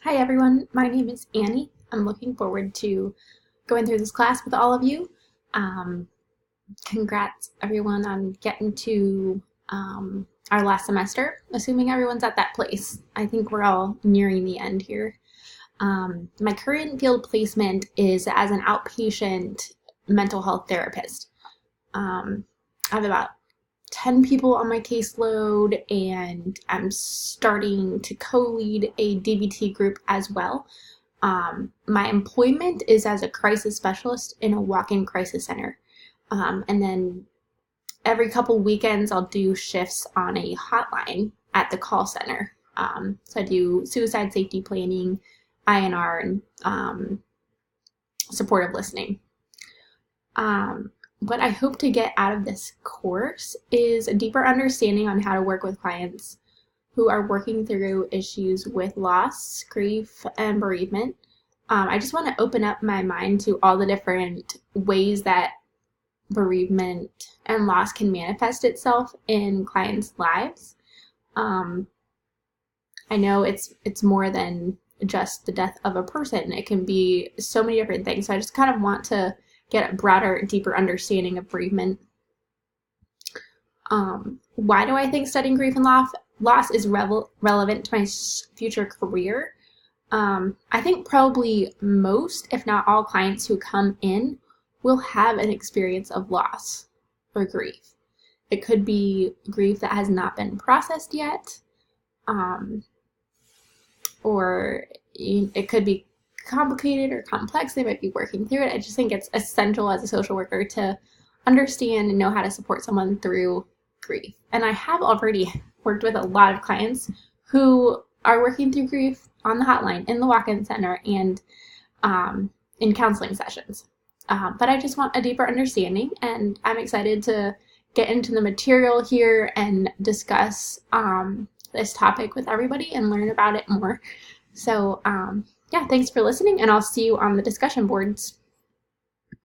Hi everyone, my name is Annie. I'm looking forward to going through this class with all of you. Um, Congrats everyone on getting to our last semester, assuming everyone's at that place. I think we're all nearing the end here. My current field placement is as an outpatient mental health therapist. I have about 10 people on my caseload, and I'm starting to co-lead a DBT group as well. My employment is as a crisis specialist in a walk-in crisis center. And then every couple weekends, I'll do shifts on a hotline at the call center. So I do suicide safety planning, INR, and supportive listening. What I hope to get out of this course is a deeper understanding on how to work with clients who are working through issues with loss, grief, and bereavement. I just want to open up my mind to all the different ways that bereavement and loss can manifest itself in clients' lives. I know it's more than just the death of a person. It can be so many different things. So I just kind of want to get a broader, deeper understanding of bereavement. Why do I think studying grief and loss is relevant to my future career? I think probably most, if not all, clients who come in will have an experience of loss or grief. It could be grief that has not been processed yet, or it could be complicated or complex. They might be working through it. I just think it's essential as a social worker to understand and know how to support someone through grief. And I have already worked with a lot of clients who are working through grief on the hotline, in the walk-in center, and in counseling sessions. But I just want a deeper understanding, and I'm excited to get into the material here and discuss this topic with everybody and learn about it more. So yeah, thanks for listening, and I'll see you on the discussion boards.